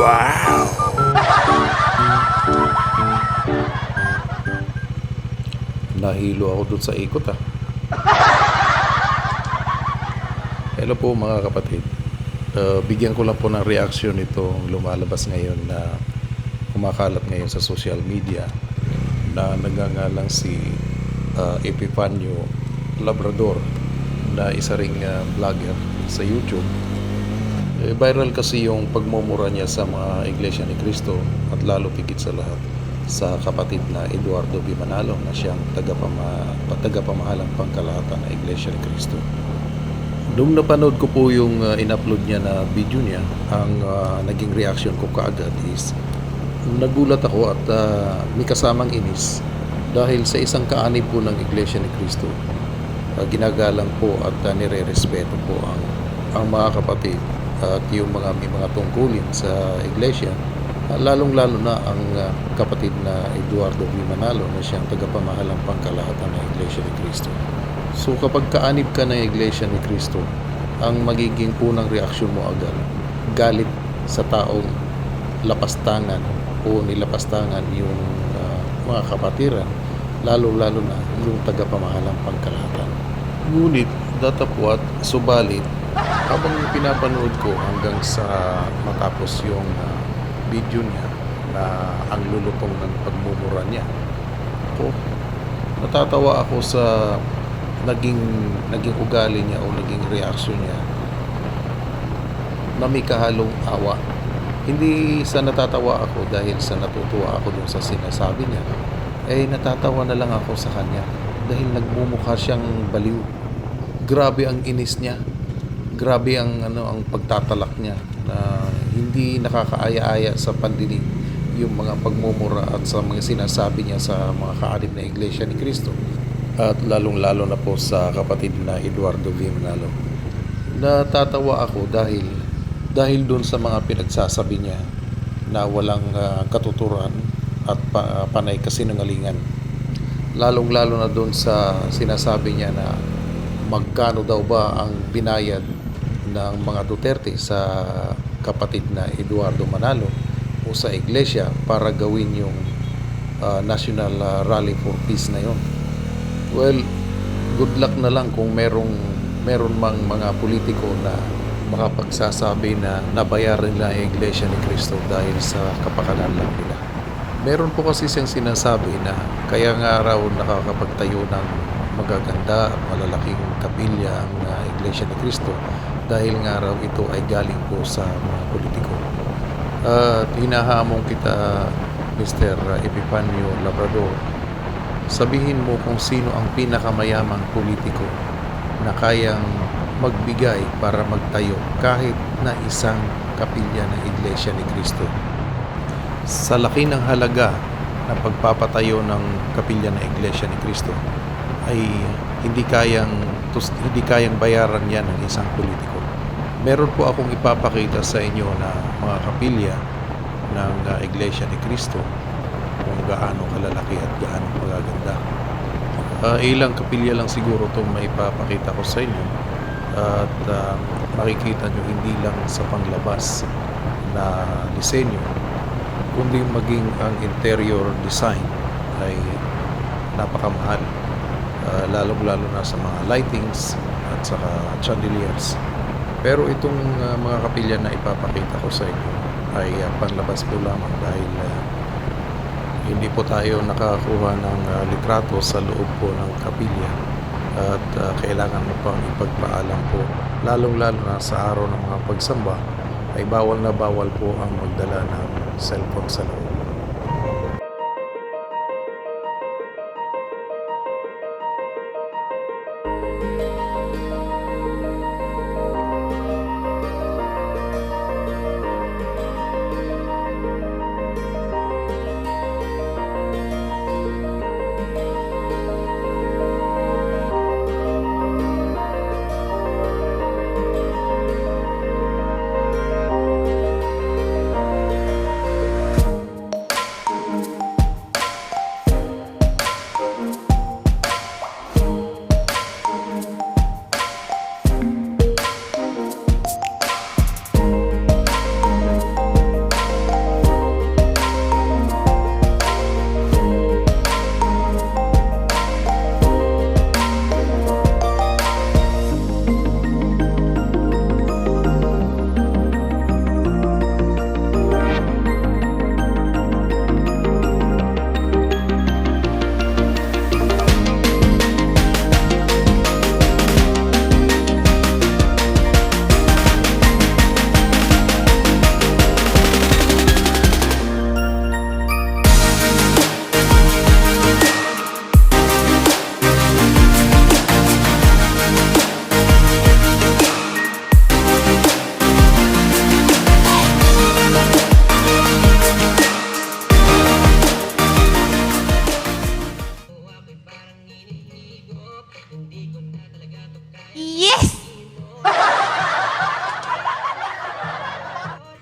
Wow! Nahilo ako dun sa ikot ah. Hello po mga kapatid. Bigyan ko lang po ng reaksyon itong lumalabas ngayon na kumakalat ngayon sa social media na nagngangalang si Epifanio Labrador na isa ring vlogger sa YouTube. Viral kasi yung pagmumura niya sa mga Iglesia ni Cristo at lalo tigit sa lahat sa kapatid na Eduardo B. Manalo na siyang tagapamahalang pangkalahatan ng Iglesia ni Cristo. Nung napanood ko po yung in-upload niya na video niya, ang naging reaction ko kaagad is nagulat ako at may kasamang inis dahil sa isang kaanib po ng Iglesia ni Cristo. Ginagalang po at nire-respeto po ang mga kapatid at yung may mga tungkulin sa iglesia, lalong-lalo na ang kapatid na Eduardo V. Manalo na siyang tagapamahalang pangkalahatan ng Iglesia ni Cristo. So kapag kaanib ka ng Iglesia ni Cristo, ang magiging unang reaksyon mo agad, galit sa taong lapastangan o nilapastangan yung mga kapatiran, lalo-lalo na yung tagapamahalang pangkalahatan. Ngunit datapwat, subalit, habang pinapanood ko hanggang sa matapos yung video niya na ang lulutong ng pagmumura niya, natatawa ako sa naging ugali niya o naging reaksyon niya na may kahalong awa. Hindi sa natatawa ako dahil sa natutuwa ako dun sa sinasabi niya, natatawa na lang ako sa kanya dahil nagmumukha siyang baliw. Grabe ang inis niya. Grabe ang pagtatalak niya na hindi nakakaaya-aya sa pandinig yung mga pagmumura at sa mga sinasabi niya sa mga kaanib na Iglesia ni Cristo at lalong-lalo na po sa kapatid na Eduardo V. Manalo. Natatawa ako dahil doon sa mga pinagsasabi niya na walang katuturan at panay kasinungalingan. Lalong-lalo na doon sa sinasabi niya na magkano daw ba ang binayad ng mga Duterte sa kapatid na Eduardo Manalo o sa iglesia para gawin yung National Rally for Peace na yon. Well, good luck na lang kung meron mang mga politiko na makapagsasabi na nabayaran nila ang Iglesia ni Cristo dahil sa kapakanan lang nila. Meron po kasi siyang sinasabi na kaya nga raw nakakapagtayo ng magaganda at malalaking kapilya ang Iglesia ni Cristo dahil nga raw ito ay galing po sa mga politiko. At hinahamon kita, Mr. Epifanio Labrador, sabihin mo kung sino ang pinakamayamang politiko na kayang magbigay para magtayo kahit na isang kapilya ng Iglesia ni Cristo. Sa laki ng halaga ng pagpapatayo ng kapilya ng Iglesia ni Cristo ay hindi kayang bayaran yan ng isang politiko. Meron po akong ipapakita sa inyo na mga kapilya ng Iglesia ni Cristo kung gaano kalalaki at gaano magaganda. Ilang kapilya lang siguro itong maipapakita ko sa inyo at makikita nyo hindi lang sa panglabas na disenyo kundi maging ang interior design ay napakamahal. Lalong-lalo na sa mga lightings at saka chandeliers. Pero itong mga kapilya na ipapakita ko sa inyo ay panlabas po lamang dahil hindi po tayo nakakuha ng litrato sa loob po ng kapilya at kailangan mo pang ipagpaalam po, lalong-lalo na sa araw ng mga pagsamba ay bawal na bawal po ang magdala ng cellphone sa loob.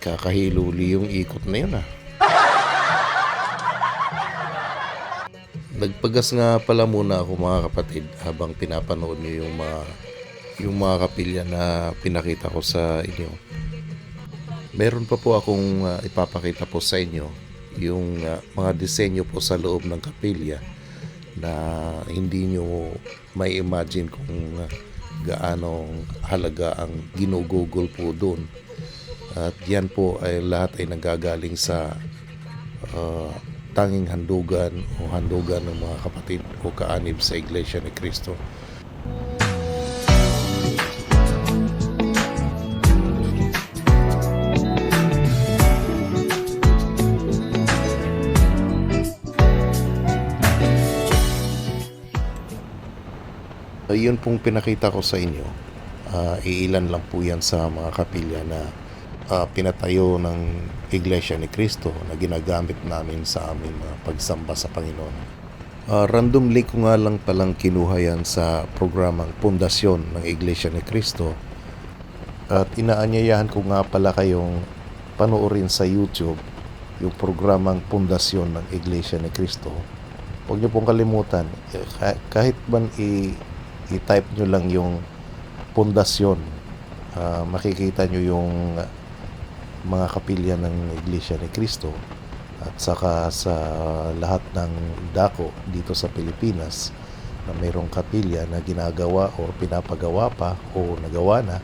Kakahiluli yung ikot na yun ah. Nagpagas nga pala muna ako mga kapatid habang pinapanood niyo yung mga kapilya na pinakita ko sa inyo. Meron pa po akong ipapakita po sa inyo yung mga disenyo po sa loob ng kapilya na hindi nyo may imagine kung gaano halaga ang ginugugol po doon. At yan po ay lahat ay nanggagaling sa tanging handugan o handugan ng mga kapatid o kaanib sa Iglesia ni Cristo. Yun pong pinakita ko sa inyo, iilan lang po yan sa mga kapilya na pinatayo ng Iglesia ni Cristo na ginagamit namin sa aming mga pagsamba sa Panginoon. Randomly ko nga lang palang kinuha yan sa programang Pundasyon ng Iglesia ni Cristo at inaanyayahan ko nga pala kayong panoorin sa YouTube yung programang Pundasyon ng Iglesia ni Cristo. Huwag niyo pong kalimutan, kahit man i-type nyo lang yung pundasyon, makikita nyo yung mga kapilya ng Iglesia ni Cristo at saka sa lahat ng dako dito sa Pilipinas na mayroong kapilya na ginagawa o pinapagawa pa o nagawa na,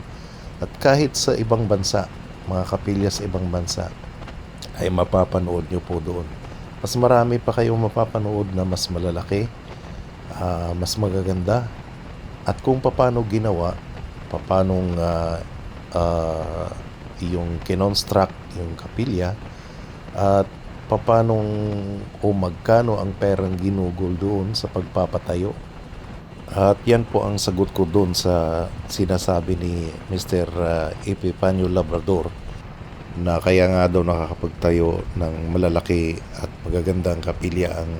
at kahit sa ibang bansa, mga kapilya sa ibang bansa ay mapapanood nyo po doon. Mas marami pa kayong mapapanood na mas malalaki, mas magaganda, at kung paano ginawa, paano yung kinonstruct yung kapilya, at paano o magkano ang perang ginugol doon sa pagpapatayo. At yan po ang sagot ko doon sa sinasabi ni Mr. Epifanio Labrador na kaya nga daw nakakapagtayo ng malalaki at magagandang kapilya ang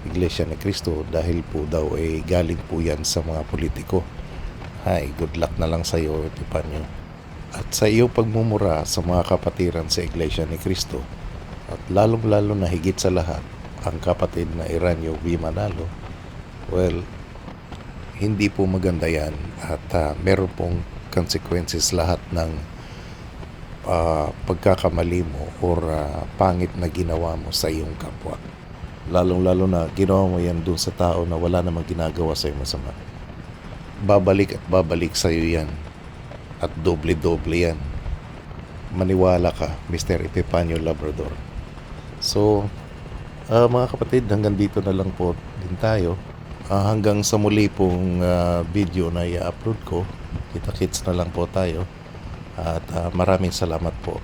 Iglesia ni Cristo dahil po daw ay galing po yan sa mga politiko. Hay, good luck na lang sa iyo, Epifanio. At sa iyo pagmumura sa mga kapatiran sa Iglesia ni Cristo, at lalong-lalo na higit sa lahat, ang kapatid na Eranio V. Manalo, well, hindi po maganda yan at meron pong consequences lahat ng pagkakamali mo or pangit na ginawa mo sa iyong kapwa. Lalong-lalo na ginawa mo yan dun sa tao na wala namang ginagawa sa iyo masama. Babalik at babalik sa iyo yan. At doble-doble yan. Maniwala ka, Mr. Epifanio Labrador. So, mga kapatid, hanggang dito na lang po din tayo. Hanggang sa muli pong video na i-upload ko. Kita-kits na lang po tayo. At maraming salamat po.